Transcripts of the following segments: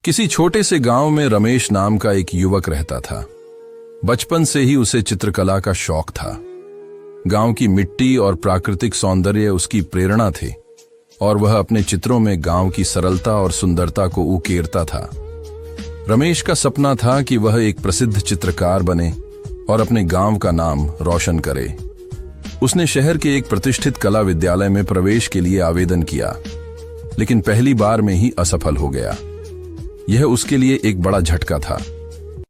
किसी छोटे से गांव में रमेश नाम का एक युवक रहता था। बचपन से ही उसे चित्रकला का शौक था। गांव की मिट्टी और प्राकृतिक सौंदर्य उसकी प्रेरणा थे और वह अपने चित्रों में गांव की सरलता और सुंदरता को उकेरता था। रमेश का सपना था कि वह एक प्रसिद्ध चित्रकार बने और अपने गांव का नाम रोशन करे। उसने शहर के एक प्रतिष्ठित कला विद्यालय में प्रवेश के लिए आवेदन किया, लेकिन पहली बार में ही असफल हो गया। यह उसके लिए एक बड़ा झटका था।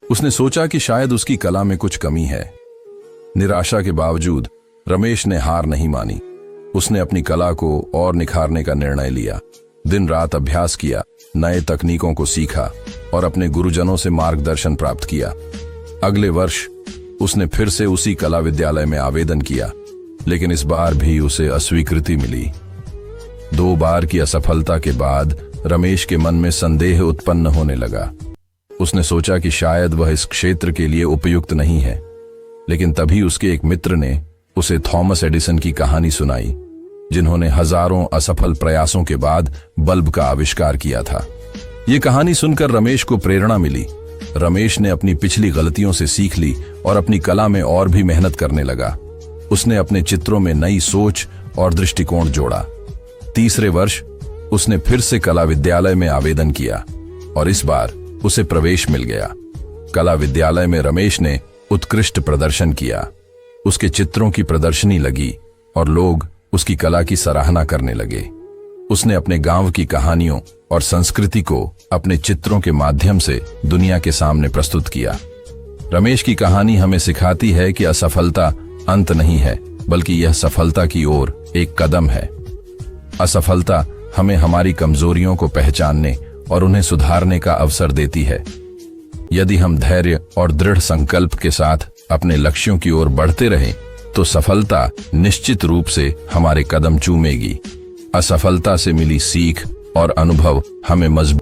उसने सोचा कि शायद उसकी कला में कुछ कमी है। निराशा के बावजूद रमेश ने हार नहीं मानी। उसने अपनी कला को और निखारने का निर्णय लिया। दिन रात अभ्यास किया, नए तकनीकों को सीखा और अपने गुरुजनों से मार्गदर्शन प्राप्त किया। अगले वर्ष उसने फिर से उसी कला विद्यालय में आवेदन किया, लेकिन इस बार भी उसे अस्वीकृति मिली। 2 बार की असफलता के बाद रमेश के मन में संदेह उत्पन्न होने लगा। उसने सोचा कि शायद वह इस क्षेत्र के लिए उपयुक्त नहीं है, लेकिन तभी उसके एक मित्र ने उसे थॉमस एडिसन की कहानी सुनाई, जिन्होंने हजारों असफल प्रयासों के बाद बल्ब का आविष्कार किया था। ये कहानी सुनकर रमेश को प्रेरणा मिली। रमेश ने अपनी पिछली गलतियों से सीख ली और अपनी कला में और भी मेहनत करने लगा। उसने अपने चित्रों में नई सोच और दृष्टिकोण जोड़ा। तीसरे वर्ष उसने फिर से कला विद्यालय में आवेदन किया और इस बार उसे प्रवेश मिल गया। कला विद्यालय में रमेश ने उत्कृष्ट प्रदर्शन किया। उसके चित्रों की प्रदर्शनी लगी और लोग उसकी कला की सराहना करने लगे। उसने अपने गांव की कहानियों और संस्कृति को अपने चित्रों के माध्यम से दुनिया के सामने प्रस्तुत किया। रमेश की कहानी हमें सिखाती है कि असफलता अंत नहीं है, बल्कि यह सफलता की ओर एक कदम है। असफलता हमें हमारी कमजोरियों को पहचानने और उन्हें सुधारने का अवसर देती है। यदि हम धैर्य और दृढ़ संकल्प के साथ अपने लक्ष्यों की ओर बढ़ते रहें, तो सफलता निश्चित रूप से हमारे कदम चूमेगी। असफलता से मिली सीख और अनुभव हमें मजबूत